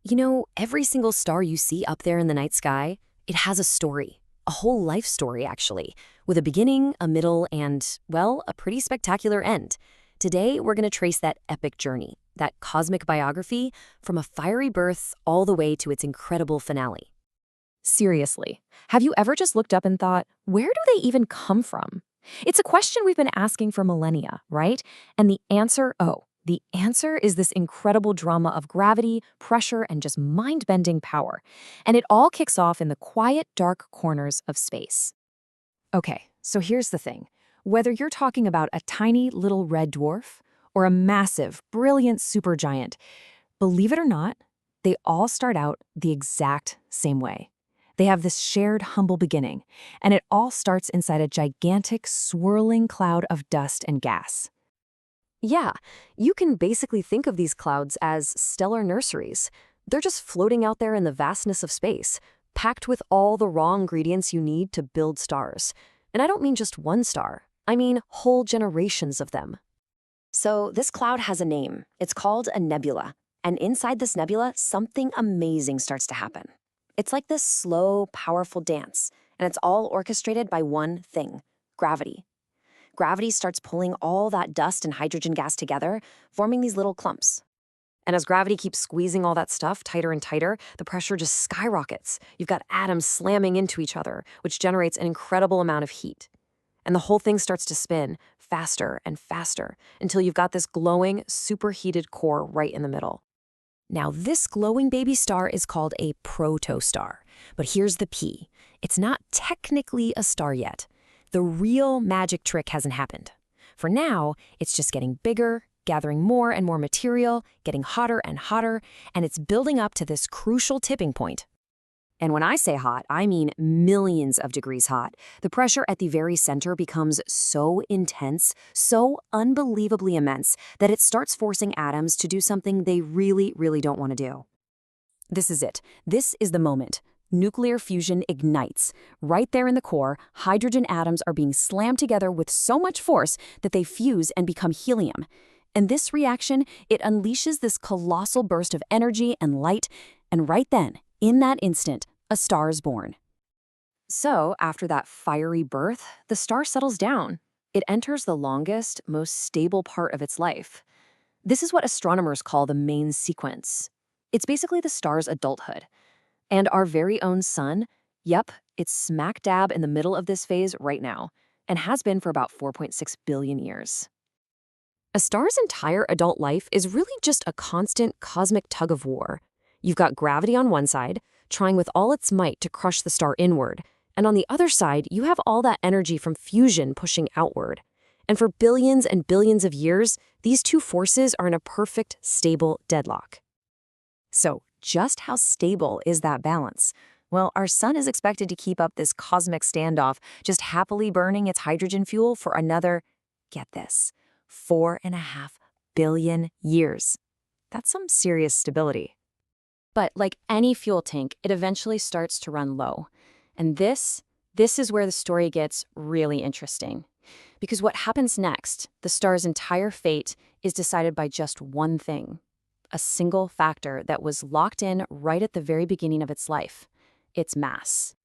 You know, every single star you see up there in the night sky, it has a story. A whole life story, actually, with a beginning, a middle, and, well, a pretty spectacular end. Today, we're going to trace that epic journey, that cosmic biography, from a fiery birth all the way to its incredible finale. Seriously, have you ever just looked up and thought, where do they even come from? It's a question we've been asking for millennia, right? And the answer is this incredible drama of gravity, pressure, and just mind-bending power. And it all kicks off in the quiet, dark corners of space. Okay, so here's the thing. Whether you're talking about a tiny little red dwarf or a massive, brilliant supergiant, believe it or not, they all start out the exact same way. They have this shared humble beginning, and it all starts inside a gigantic, swirling cloud of dust and gas. Yeah, you can basically think of these clouds as stellar nurseries. They're just floating out there in the vastness of space, packed with all the raw ingredients you need to build stars. And I don't mean just one star, I mean whole generations of them. So this cloud has a name. It's called a nebula. And inside this nebula, something amazing starts to happen. It's like this slow, powerful dance, and it's all orchestrated by one thing: gravity. Gravity starts pulling all that dust and hydrogen gas together, forming these little clumps. And as gravity keeps squeezing all that stuff tighter and tighter, the pressure just skyrockets. You've got atoms slamming into each other, which generates an incredible amount of heat. And the whole thing starts to spin faster and faster until you've got this glowing, superheated core right in the middle. Now, this glowing baby star is called a protostar. But here's the P. It's not technically a star yet. The real magic trick hasn't happened. For now, it's just getting bigger, gathering more and more material, getting hotter and hotter, and it's building up to this crucial tipping point. And when I say hot, I mean millions of degrees hot. The pressure at the very center becomes so intense, so unbelievably immense, that it starts forcing atoms to do something they really, really don't want to do. This is it. This is the moment. Nuclear fusion ignites. Right there in the core, hydrogen atoms are being slammed together with so much force that they fuse and become helium. And this reaction, it unleashes this colossal burst of energy and light, and right then, in that instant, a star is born. So, after that fiery birth, the star settles down. It enters the longest, most stable part of its life. This is what astronomers call the main sequence. It's basically the star's adulthood. And our very own sun, yep, it's smack dab in the middle of this phase right now, and has been for about 4.6 billion years. A star's entire adult life is really just a constant cosmic tug of war. You've got gravity on one side, trying with all its might to crush the star inward, and on the other side, you have all that energy from fusion pushing outward. And for billions and billions of years, these two forces are in a perfect, stable deadlock. So, just how stable is that balance? Well, our sun is expected to keep up this cosmic standoff, just happily burning its hydrogen fuel for another, get this, 4.5 billion years. That's some serious stability. But like any fuel tank, it eventually starts to run low. And this is where the story gets really interesting. Because what happens next, the star's entire fate, is decided by just one thing. A single factor that was locked in right at the very beginning of its life: its mass.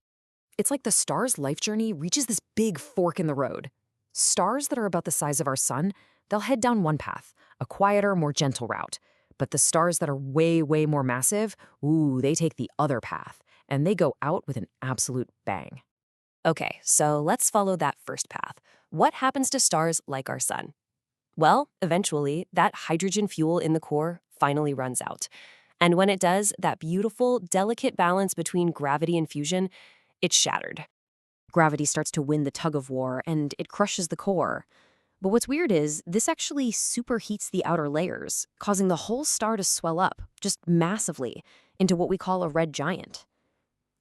It's like the star's life journey reaches this big fork in the road. Stars that are about the size of our sun, they'll head down one path, a quieter, more gentle route. But the stars that are way, way more massive, they take the other path, and they go out with an absolute bang. Okay, so let's follow that first path. What happens to stars like our sun? Well, eventually, that hydrogen fuel in the core finally runs out. And when it does, that beautiful, delicate balance between gravity and fusion, it's shattered. Gravity starts to win the tug of war, and it crushes the core. But what's weird is this actually superheats the outer layers, causing the whole star to swell up, just massively, into what we call a red giant.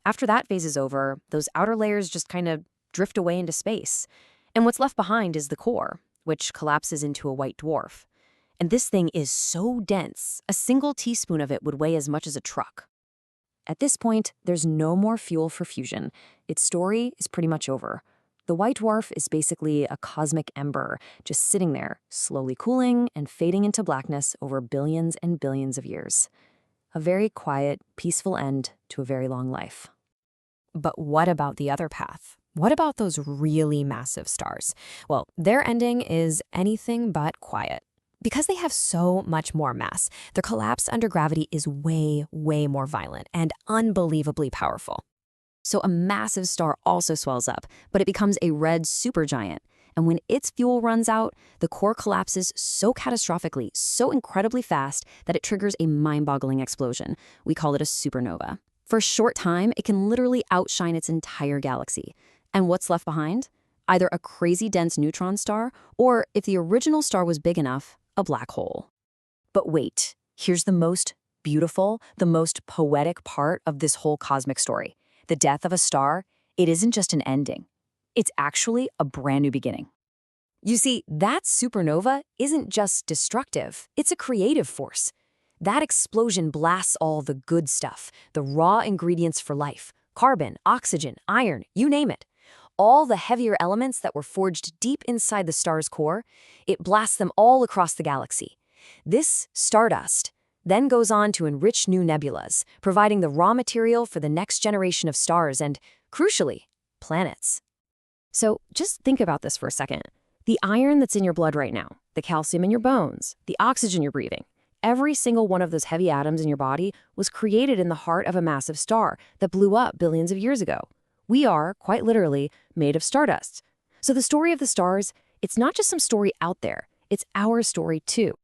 After that phase is over, those outer layers just kind of drift away into space. And what's left behind is the core, which collapses into a white dwarf. And this thing is so dense, a single teaspoon of it would weigh as much as a truck. At this point, there's no more fuel for fusion. Its story is pretty much over. The white dwarf is basically a cosmic ember, just sitting there, slowly cooling and fading into blackness over billions and billions of years. A very quiet, peaceful end to a very long life. But what about the other path? What about those really massive stars? Well, their ending is anything but quiet. Because they have so much more mass, their collapse under gravity is way, way more violent and unbelievably powerful. So a massive star also swells up, but it becomes a red supergiant. And when its fuel runs out, the core collapses so catastrophically, so incredibly fast, that it triggers a mind-boggling explosion. We call it a supernova. For a short time, it can literally outshine its entire galaxy. And what's left behind? Either a crazy dense neutron star, or if the original star was big enough, a black hole. But wait, here's the most beautiful, the most poetic part of this whole cosmic story. The death of a star, it isn't just an ending. It's actually a brand new beginning. You see, that supernova isn't just destructive, it's a creative force. That explosion blasts all the good stuff, the raw ingredients for life, carbon, oxygen, iron, you name it. All the heavier elements that were forged deep inside the star's core, it blasts them all across the galaxy. This stardust then goes on to enrich new nebulas, providing the raw material for the next generation of stars and, crucially, planets. So just think about this for a second. The iron that's in your blood right now, the calcium in your bones, the oxygen you're breathing, every single one of those heavy atoms in your body was created in the heart of a massive star that blew up billions of years ago. We are, quite literally, made of stardust. So the story of the stars, it's not just some story out there, it's our story too.